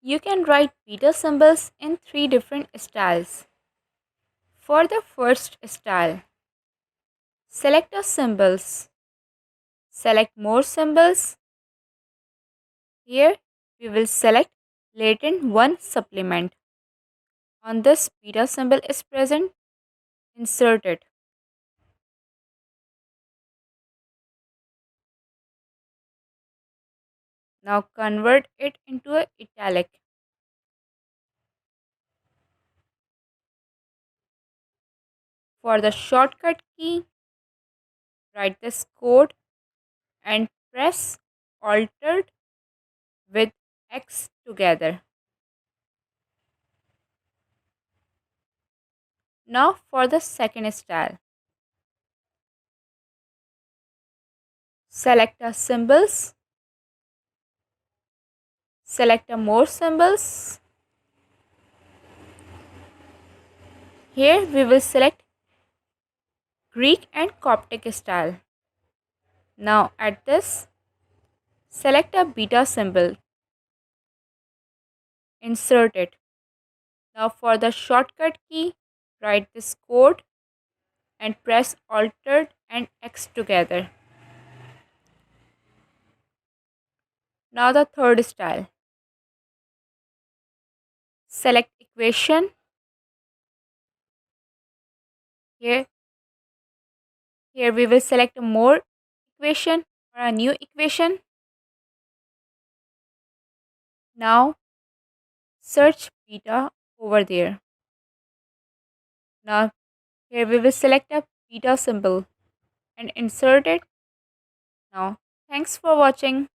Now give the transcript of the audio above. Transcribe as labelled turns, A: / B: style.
A: You can write beta symbols in three different styles. For the first style, select a symbols. Select more symbols. Here we will select latent 1 supplement. On this beta symbol is present, insert it. Now convert it into a italic. For the shortcut key, write this code and press Alt with X together. Now for the second style. Select a symbols. Select a more symbols. Here we will select Greek and Coptic style. Now at this, select a beta symbol. Insert it. Now for the shortcut key, write this code and press Alt and X together. Now the third style. Select equation. Here, here we will select a more equation or a new equation. Now search beta over there. Now here we will select a beta symbol and insert it. Now thanks for watching.